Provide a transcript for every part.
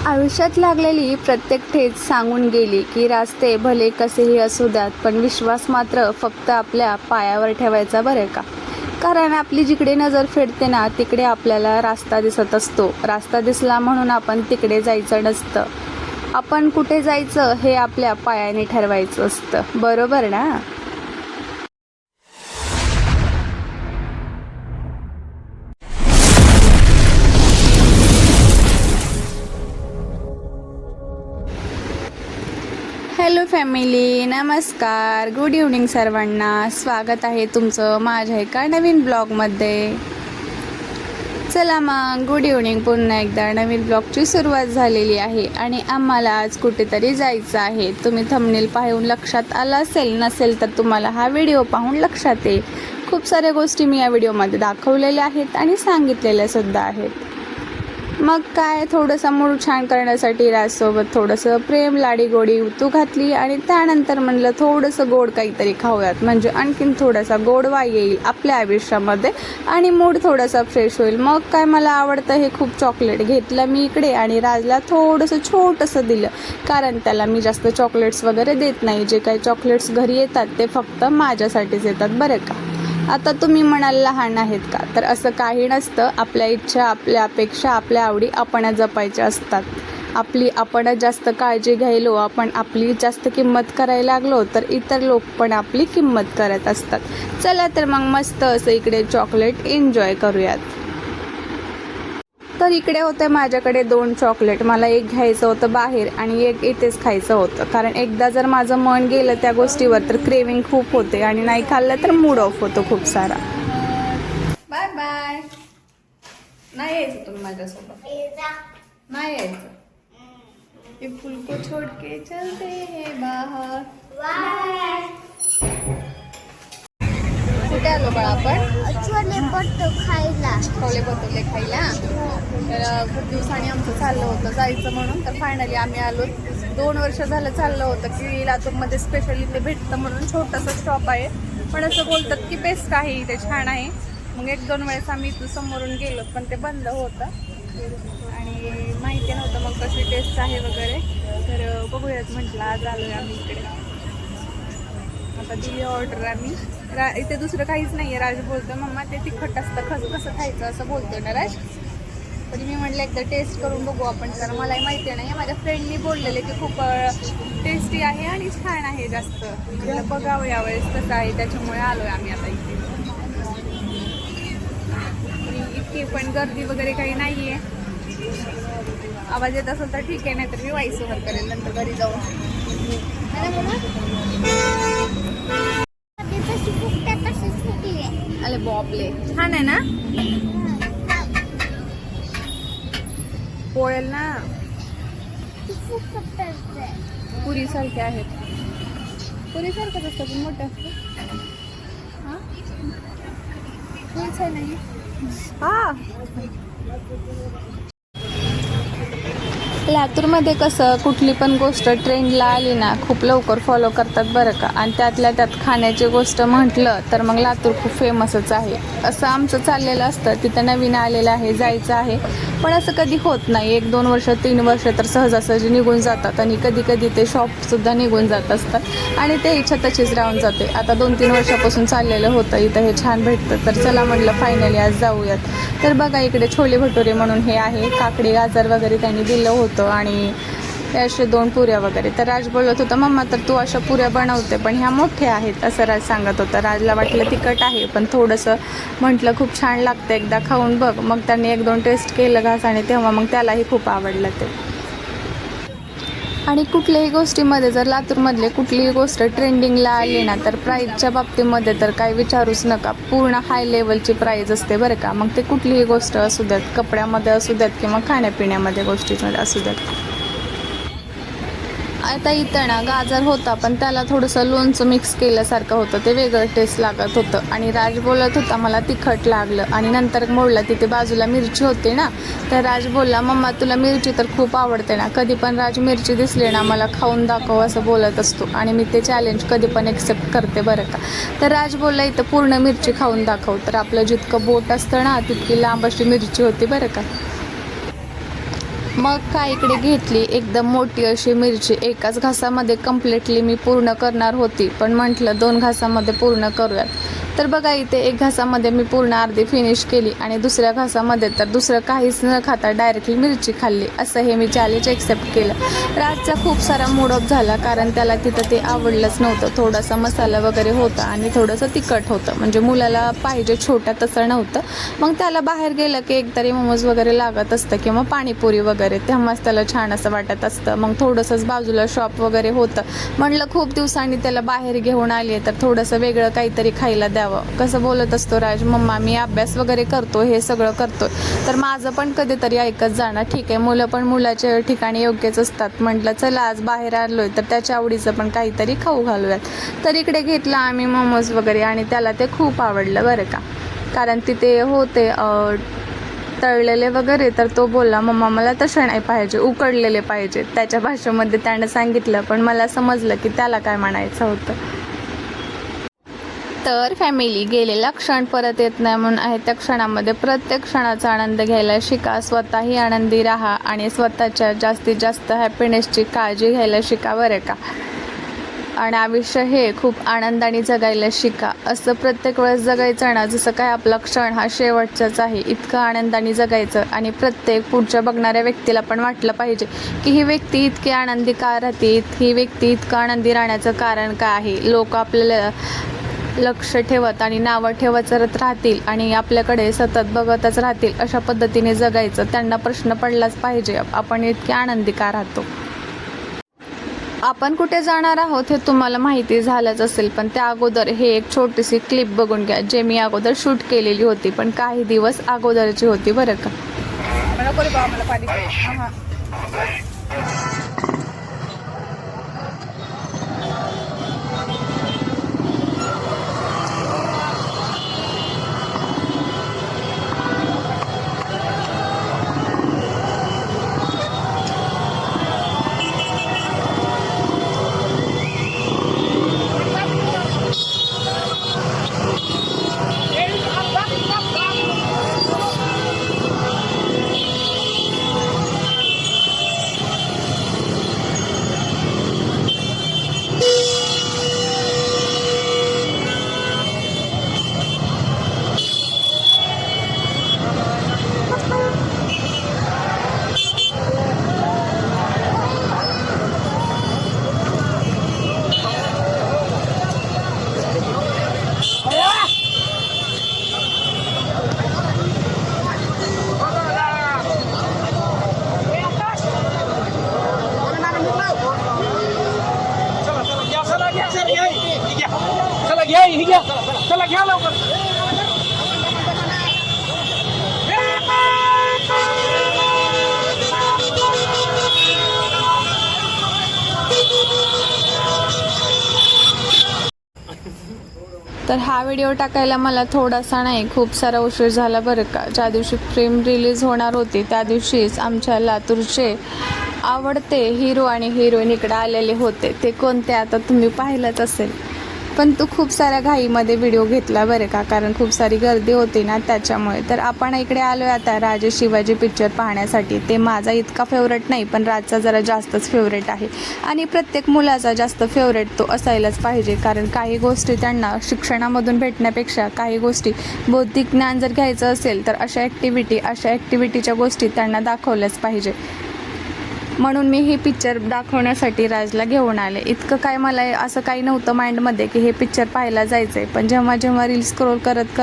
आयुष्यात लागलेली प्रत्येक ठेच सांगून गेली की रास्ते भले कसेही असू द्यात, पण विश्वास मात्र फक्त आपल्या पायावर ठेवायचा बरं का. कारण आपली जिकडे नजर फिरते ना, तिकडे आपल्याला रास्ता दिसत असतो. रास्ता दिसला म्हणून आपण तिकडे जायचं नसतं. आपण कुठे जायचं हे आपल्या पायाने ठरवायचं असतं, बरोबर ना. हॅलो फॅमिली, नमस्कार, गुड इव्हनिंग सर्वांना. स्वागत आहे तुमचं माझ्या एका नवीन ब्लॉगमध्ये. चला मग, गुड इव्हनिंग. पुन्हा एकदा नवीन ब्लॉगची सुरुवात झालेली आहे आणि आम्हाला आज कुठेतरी जायचं आहे. तुम्ही थंबनेल पाहून लक्षात आलं असेल, नसेल तर तुम्हाला हा व्हिडिओ पाहून लक्षात येईल. खूप साऱ्या गोष्टी मी या व्हिडिओमध्ये दाखवलेल्या आहेत आणि सांगितलेल्या सुद्धा आहेत. मग काय, थोडंसं मूड छान करण्यासाठी राजसोबत थोडंसं प्रेम लाडी गोडी उतू घातली आणि त्यानंतर म्हणलं थोडंसं गोड काहीतरी खाऊयात, म्हणजे आणखीन थोडासा गोडवा येईल आपल्या आयुष्यामध्ये आणि मूड थोडासा फ्रेश होईल. मग काय, मला आवडतं हे खूप चॉकलेट घेतलं मी इकडे आणि राजला थोडंसं छोटंसं दिलं, कारण त्याला मी जास्त चॉकलेट्स वगैरे देत नाही. जे काही चॉकलेट्स घरी येतात ते फक्त माझ्यासाठीच येतात बरं का. आता तुम्ही म्हणाल लहान आहेत का, तर असं काही नसतं. आपल्या इच्छा, आपल्या अपेक्षा, आपल्या आवडी आपण जपायच्या असतात. आपण जास्त काळजी घ्यायलो, आपण आपली जास्त किंमत करायला लागलो तर इतर लोक पण आपली किंमत करत असतात. चला तर मग मस्त असं इकडे चॉकलेट एन्जॉय करूयात. तर इकडे होते माझ्याकडे 2 चॉकलेट. मला एक घ्यायचं होतं बाहेर आणि एक इथेच खायचं होतं, कारण एकदा जर माझं मन गेलं त्या गोष्टीवर तर क्रेविंग खूप होते आणि नाही खाल्लं तर मूड ऑफ होतो खूप सारा. Bye bye. नाही यायचं तुम्ही माझ्यासोबत, नाही यायचं. ये फूल को छोड़ के चलते हैं बाहर. कुठे आलो बाळा आपण? छोले भटुरे खायला. तर खूप दिवसांनी आमचं चाललं होतं जायचं म्हणून, तर फायनली आम्ही आलो. 2 वर्ष झालं चाललं होतं की लातूरमध्ये स्पेशली ते भेटतं म्हणून छोटंसं शॉप आहे, पण असं बोलतात की बेस्ट आहे, इथे छान आहे. मग 1-2 वेळेस आम्ही इथून समोरून गेलो, पण ते बंद होतं आणि माहिती नव्हतं मग कशी टेस्ट आहे वगैरे. तर बघूयात म्हटलं, आज आलो आहे आम्ही इकडे. आता दिली ऑर्डर आम्ही. इथे दुसरं काहीच नाही आहे. राज बोलतो मम्मा ते तिखट असतं, कसं खायचं असं बोलतो ना राज. पण मी म्हटलं एकदा टेस्ट करून बघू आपण, कारण मलाही माहिती नाही. माझ्या फ्रेंडनी बोललेले की खूप टेस्टी आहे आणि छान आहे जास्त. म्हटलं बघावं यावेळेस कसं आहे, त्याच्यामुळे आलो आहे आम्ही आता इथे. इतकी पण गर्दी वगैरे काही नाही आहे. आवाज येत असेल तर ठीक आहे, नाही तर मी व्हॉइस ओव्हर करेल नंतर घरी जाऊन. अरे बॉपले, छान आहे ना. पोळेल ना, पुरी सारखे आहेत. पुरी सारखंच असतं पण मोठं असतं. हा पुरीच आहे नाही. हा, लातूरमध्ये कसं कुठली पण गोष्ट ट्रेंडला आली ना खूप लवकर फॉलो करतात बरं का. आणि त्यातल्या त्यात खाण्याची गोष्ट म्हटलं तर मग लातूर खूप फेमसच आहे. असं आमचं चाललेलं असतं, तिथं नवीन आलेलं आहे, जायचं आहे, पण असं कधी होत नाही. 1-2 वर्ष 3 वर्ष तर सहजासहजी निघून जातात आणि कधी कधी ते शॉपसुद्धा निघून जात असतात आणि ते इच्छा तशीच राहून जाते. आता 2-3 वर्षापासून चाललेलं होतं, इथं हे छान भेटतं, तर चला म्हटलं फायनली आज जाऊयात. तर बघा इकडे छोले भटुरे म्हणून हे आहे, काकडी गाजर वगैरे त्यांनी दिलं होतं आणि असे 2 पुऱ्या वगैरे. तर राज बोलत होता मम्मा तर तू अशा पुऱ्या बनवते, पण ह्या मोठ्या आहेत असं राज सांगत होता. राजला वाटलं तिखट आहे, पण थोडंसं म्हटलं खूप छान लागतं, एकदा खाऊन बघ. मग त्यांनी 1-2 टेस्ट केलं घास आणि तेव्हा मग त्यालाही खूप आवडलं ते. आणि कुठल्याही गोष्टीमध्ये जर लातूरमधले कुठलीही गोष्ट ट्रेंडिंगला आली ना, तर प्राईजच्या बाबतीमध्ये तर काही विचारूच नका. पूर्ण हाय लेवलची प्राईज असते बरं का. मग ते कुठलीही गोष्ट असू द्यात, कपड्यामध्ये असू द्यात किंवा खाण्यापिण्यामध्ये गोष्टीमध्ये असू द्यात. आता इथं ना गाजर होता, पण त्याला थोडंसं लोणचं मिक्स केल्यासारखं होतं, ते वेगळं टेस्ट लागत होतं. आणि राज बोलत होता मला तिखट लागलं आणि नंतर मोडला. तिथे बाजूला मिरची होती ना, तर राज बोलला मम्मा तुला मिरची तर खूप आवडते ना. कधी पण राज मिरची दिसली ना मला खाऊन दाखव असं बोलत असतो आणि मी ते चॅलेंज कधी पण एक्सेप्ट करते बरं का. तर राज बोलला इथं पूर्ण मिरची खाऊन दाखव. तर आपलं जितकं बोट असतं ना तितकी लांब अशी मिरची होती बरं का. मग काय इकडे घेतली एकदम मोठी अशी मिरची, एकाच घासामध्ये कम्प्लिटली मी पूर्ण करणार होती, पण म्हटलं 2 घासामध्ये पूर्ण करूयात. तर बघा इथे एक घासामध्ये मी पूर्ण अर्धी फिनिश केली आणि दुसऱ्या घासामध्ये तर दुसरं काहीच न खाता डायरेक्टली मिरची खाल्ली. असं हे मी चॅलेंज एक्सेप्ट केलं. राजचा खूप सारा मूड ऑफ झाला, कारण त्याला तिथं ते आवडलंच नव्हतं. थोडासा मसाला वगैरे होता आणि थोडंसं तिखट होतं, म्हणजे मुलाला पाहिजे छोटा तसं नव्हतं. मग त्याला बाहेर गेलं की एकतरी मोमोज वगैरे लागत असतं किंवा पाणीपुरी वगैरे, तेव्हाच त्याला छान असं वाटत असतं. मग थोडंसंच बाजूला शॉप वगैरे होतं, म्हणलं खूप दिवसांनी त्याला बाहेर घेऊन आली आहे तर थोडंसं वेगळं काहीतरी खायला द्यावं. कसं बोलत असतो राज, मम्मा मी अभ्यास वगैरे करतो, हे सगळं करतो, तर माझं पण कधीतरी ऐकत जाणार. ठीक आहे, मुलं पण मुलाच्या ठिकाणी योग्यच असतात. म्हटलं चला आज बाहेर आलोय तर त्याच्या आवडीचं पण काहीतरी खाऊ घालूयात. तर इकडे घेतलं आम्ही मोमोज वगैरे आणि त्याला ते खूप आवडलं बरं का, कारण तिथे होते तळलेले वगैरे. तर तो बोलला मम्मा मला तसे नाही पाहिजे, उकडलेले पाहिजे. त्याच्या भाषेमध्ये त्यानं सांगितलं, पण मला समजलं की त्याला काय म्हणायचं होतं. तर फॅमिली, गेलेला क्षण परत येत नाही म्हणून आहे, त्या क्षणामध्ये प्रत्येक क्षणाचा आनंद घ्यायला शिका. स्वतःही आनंदी राहा आणि स्वतःच्या जास्तीत जास्त हॅपीनेसची काळजी घ्यायला शिका बरं का. आणि आयुष्य हे खूप आनंदाने जगायला शिका. असं प्रत्येक वेळेस जगायचं ना जसं काय आपला क्षण हा शेवटचाच आहे, इतकं आनंदाने जगायचं. आणि प्रत्येक पुढच्या बघणाऱ्या व्यक्तीला पण वाटलं पाहिजे की ही व्यक्ती इतकी आनंदी का राहते, ही व्यक्ती इतकं आनंदी राहण्याचं कारण काय आहे. लोक आपल्याला लक्ष ठेवत आणि नावं ठेवत राहतील आणि आपल्याकडे सतत बघतच राहतील. अशा पद्धतीने जगायचं. त्यांना प्रश्न पडलाच पाहिजे, आपण इतके आनंदी का राहतो. आपण कुठे जाणार आहोत हे तुम्हाला माहिती झालंच असेल, पण त्या अगोदर हे एक छोटीशी क्लिप बघून घ्या, जे मी अगोदर शूट केलेली होती, पण काही दिवस अगोदरची होती बरं का. चला घ्या लवकर. तर हा व्हिडिओ टाकायला मला थोडासा नाही खूप सारा उशीर झाला बरं का. ज्या दिवशी फिल्म रिलीज होणार होती त्या दिवशीच आमच्या लातूरचे आवडते हिरो आणि हिरोईन इकडे आलेले होते. ते कोणते आता तुम्ही पाहिलंच असेल, पण तो खूप साऱ्या घाईमध्ये व्हिडिओ घेतला बरं का, कारण खूप सारी गर्दी होती ना त्याच्यामुळे. तर आपण इकडे आलो आहे आता राजे शिवाजी पिक्चर पाहण्यासाठी. ते माझा इतका फेवरेट नाही, पण राजचा जरा जास्तच फेवरेट आहे आणि प्रत्येक मुलाचा जास्त फेवरेट तो असायलाच पाहिजे, कारण काही गोष्टी त्यांना शिक्षणामधून भेटण्यापेक्षा काही गोष्टी बौद्धिक ज्ञान जर घ्यायचं असेल तर अशा ॲक्टिव्हिटीच्या गोष्टी त्यांना दाखवल्याच पाहिजे. म्हणून मी हे पिक्चर दाखवण्यासाठी राजला घेऊन आले. इतकं काय मला असं काही नव्हतं माइंडमध्ये की हे पिक्चर पाहायला जायचं आहे, पण जेव्हा रील स्क्रोल करत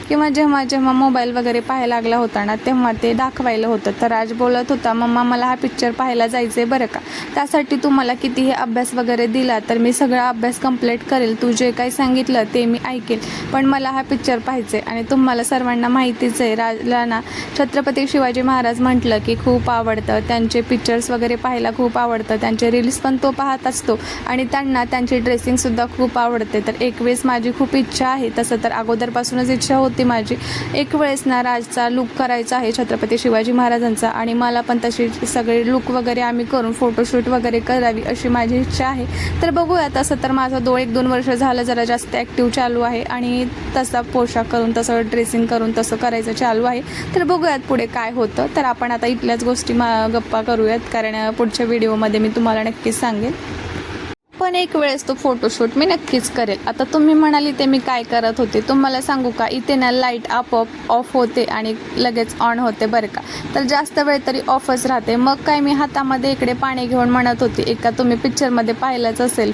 किंवा जेव्हा मोबाईल वगैरे पाहायला लागला होता ना तेव्हा ते दाखवायला होतं. तर राज बोलत होता मम्मा मला हा पिक्चर पाहायला जायचं आहे बरं का, त्यासाठी तुम्हाला कितीही अभ्यास वगैरे दिला तर मी सगळा अभ्यास कंप्लीट करेल, तू जे काही सांगितलं ते मी ऐकेल, पण मला हा पिक्चर पाहायचं आहे. आणि तुम्हाला सर्वांना माहितीच आहे राजला ना छत्रपती शिवाजी महाराज म्हटलं की खूप आवडतं. त्यांचे पिक्चर्स वगैरे पाहायला खूप आवडतं, त्यांचे रील्स पण तो पाहत असतो आणि त्यांना त्यांची ड्रेसिंगसुद्धा खूप आवडते. तर एक वेळेस माझी खूप इच्छा आहे, तसं तर अगोदरपासूनच इच्छा होती माझी, एक वेळेस ना राजचा लूक करायचा आहे छत्रपती शिवाजी महाराजांचा आणि मला पण तशी सगळे लूक वगैरे आम्ही करून फोटोशूट वगैरे करावी अशी माझी इच्छा आहे. तर बघूया, तसं तर माझं 1-2 वर्ष झालं जरा जास्त ॲक्टिव्ह चालू आहे आणि तसा पोशाख करून तसं ड्रेसिंग करून तसं करायचं चालू आहे. तर बघूयात पुढे काय होतं. तर आपण आता इथल्याच गोष्टी गप्पा करूयात, कारण पुढच्या व्हिडिओमध्ये मी तुम्हाला नक्कीच सांगेन. पण एक वेळेस तो फोटोशूट मी नक्कीच करेल. आता तुम्ही म्हणाली ते मी काय करत होते, तुम्हाला सांगू का, इथे ना लाईट आपोआप ऑफ होते आणि लगेच ऑन होते बरं का. तर जास्त वेळ तरी ऑफच राहते. मग काय मी हातामध्ये इकडे पाणी घेऊन म्हणत होती, एका तुम्ही पिक्चरमध्ये पाहिलंच असेल,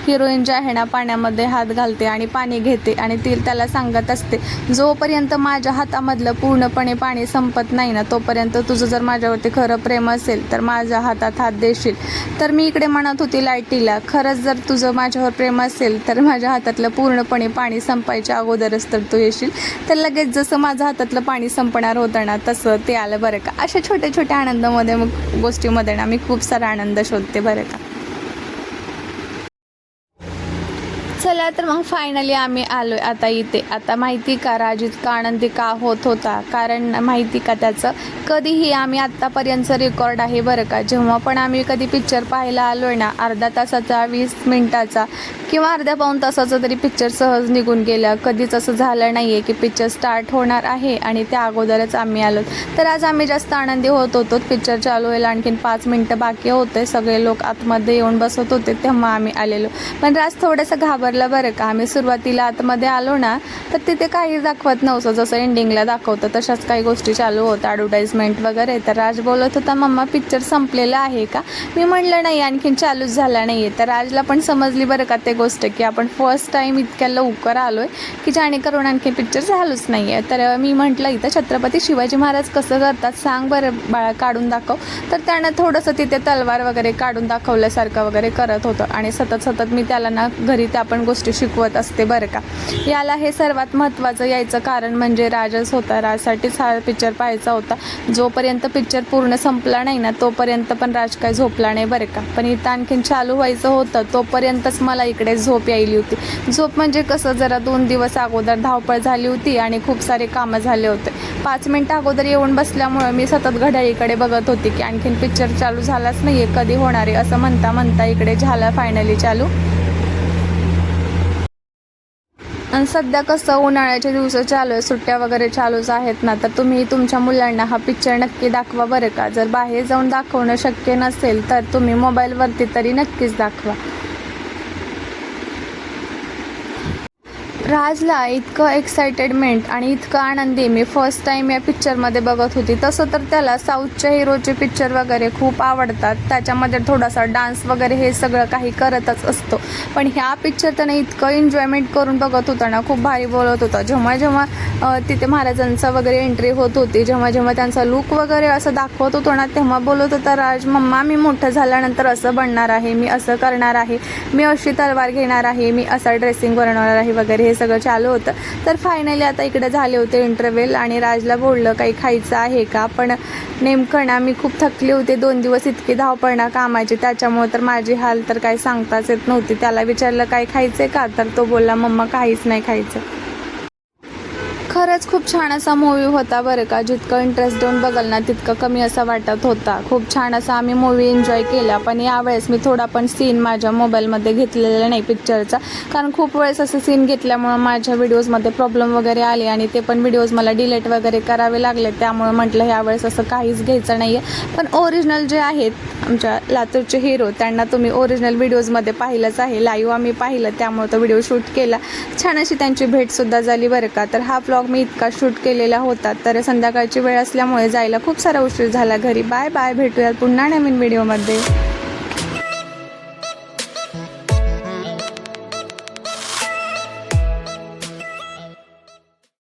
हिरोईन जी आहे ना पाण्यामध्ये हात घालते आणि पाणी घेते आणि ती त्याला सांगत असते, जोपर्यंत माझ्या हातामधलं पूर्णपणे पाणी संपत नाही ना तोपर्यंत तुझं जर माझ्यावरती खरं प्रेम असेल तर माझ्या हातात हात देशील. तर मी इकडे म्हणत होती लाईटीला, खरंच जर तुझं माझ्यावर प्रेम असेल तर माझ्या हातातलं पूर्णपणे पाणी संपायच्या अगोदरच तर तू येशील. तर लगेच जसं माझ्या हातातलं पाणी संपणार होतं ना तसं ते आलं बरं का. अशा छोट्या छोट्या आनंदामध्ये मग गोष्टीमध्ये ना मी खूप सारा आनंद शोधते बरं का. चला तर मग फायनली आम्ही आलो आहे आता इथे. आता माहिती का राज इतका आनंदी का होत होता, कारण माहिती का त्याचं कधीही आम्ही आत्तापर्यंतचं रेकॉर्ड आहे बरं का, जेव्हा पण आम्ही कधी पिक्चर पाहायला आलो आहे ना, अर्धा तासाचा 20 मिनिटाचा किंवा अर्ध्या पाऊण तासाचा तरी पिक्चर सहज निघून गेला. कधीच असं झालं नाही आहे की पिक्चर स्टार्ट होणार आहे आणि त्या अगोदरच आम्ही आलो. तर आज आम्ही जास्त आनंदी होत होतो. पिक्चर चालू व्हायला आणखीन 5 मिनिटं बाकी होते, सगळे लोक आतमध्ये येऊन बसत होते तेव्हा आम्ही आलेलो. पण राज थोडंसं घाबरलं बरं का. आम्ही सुरुवातीला आतमध्ये आलो ना तर तिथे काही दाखवत नव्हतं, जसं एंडिंगला दाखवतं तशाच काही गोष्टी चालू होत्या, ॲडव्हर्टाईजमेंट वगैरे. तर राज बोलत होता, मम्मा पिक्चर संपलेला आहे का? मी म्हटलं नाही, आणखीन चालूच झाला नाही आहे. तर राजला पण समजली बरं का ते गोष्ट की आपण फर्स्ट टाईम इतक्या लवकर आलो आहे की जेणेकरून आणखी पिक्चर झालंच नाही आहे. तर मी म्हटलं इथं छत्रपती शिवाजी महाराज कसं करतात सांग बरं बाळा, काढून दाखव. तर त्यानं थोडंसं तिथे तलवार वगैरे काढून दाखवल्यासारखं वगैरे करत होतं आणि सतत मी त्याला ना घरी त्या पण गोष्टी शिकवत असते बरं का. याला हे सर्वात महत्त्वाचं यायचं कारण म्हणजे राजच होता. राजसाठीच हा पिक्चर पाहायचा होता. जोपर्यंत पिक्चर पूर्ण संपला नाही ना तोपर्यंत पण राज काय झोपला नाही बरं का. पण इथं आणखीन चालू व्हायचं होतं तोपर्यंतच मला इकडे झोप यायली होती. झोप म्हणजे कसं, जरा 2 दिवस अगोदर धावपळ झाली होती आणि खूप सारे कामं झाले होते. 5 मिनिटं अगोदर येऊन बसल्यामुळं मी सतत घड्याळीकडे बघत होती की आणखीन पिक्चर चालू झालाच नाही आहे, कधी होणार आहे असं म्हणता इकडे झाला फायनली चालू. आणि सध्या कसं उन्हाळ्याचे दिवस चालू आहे, सुट्ट्या वगैरे चालूच आहेत ना, तर तुम्ही तुमच्या मुलांना हा पिक्चर नक्की दाखवा बरं का. जर बाहेर जाऊन दाखवणं शक्य नसेल तर तुम्ही मोबाईलवरती तरी नक्कीच दाखवा. राजला इतकं एक्साइटेडमेंट आणि इतकं आनंदी मी फर्स्ट टाईम या पिक्चरमध्ये बघत होती. तसं तर त्याला साऊथच्या हिरोचे पिक्चर वगैरे खूप आवडतात, त्याच्यामध्ये थोडासा डान्स वगैरे हे सगळं काही करतच असतो. पण ह्या पिक्चर त्याने इतकं एन्जॉयमेंट करून बघत होता ना, खूप भारी बोलत होता. जेव्हा तिथे महाराजांचा वगैरे एंट्री होत होती, जेव्हा त्यांचा लूक वगैरे असं दाखवत होतो ना, तेव्हा बोलत होता राज, मम्मा मी मोठं झाल्यानंतर असं बनणार आहे, मी असं करणार आहे, मी अशी तलवार घेणार आहे, मी असा ड्रेसिंग बनवणार आहे वगैरे हे सगळं चालू होतं. तर फायनली आता इकडे झाले होते इंटरव्हेल आणि राजला बोललं काही खायचं आहे का. पण नेमकं ना मी खूप थकली होते, 2 दिवस इतकी धावपळ ना कामाची, त्याच्यामुळे तर माझी हाल तर काही सांगताच येत नव्हती. त्याला विचारलं काही खायचं का, तर तो बोलला मम्मा काहीच नाही खायचं. खरंच खूप छान असा मूवी होता बरं का. जितकं इंटरेस्ट देऊन बघाल ना तितकं कमी असा वाटत होता. खूप छान असा आम्ही मूवी एन्जॉय केला. पण यावेळेस मी थोडा पण सीन माझ्या मोबाईलमध्ये घेतलेला नाही पिक्चरचा, कारण खूप वेळेस असं सीन घेतल्यामुळं माझ्या व्हिडिओजमध्ये प्रॉब्लेम वगैरे आले आणि ते पण व्हिडिओज मला डिलीट वगैरे करावे लागले. त्यामुळे म्हटलं यावेळेस असं काहीच घ्यायचं नाही आहे. पण ओरिजिनल जे आहेत आमच्या लातूरचे हिरो त्यांना तुम्ही ओरिजिनल व्हिडिओजमध्ये पाहिलंच आहे, लाईव्ह आम्ही पाहिलं, त्यामुळे तो व्हिडिओ शूट केला. छान अशी त्यांची भेटसुद्धा झाली बरं का. तर हा व्लॉग मी इतका शूट केलेला होता, तर संध्याकाळची वेळ असल्यामुळे जायला खूप सारा उशीर झाला घरी. बाय बाय, भेटूयात पुन्हा नवीन व्हिडिओमध्ये.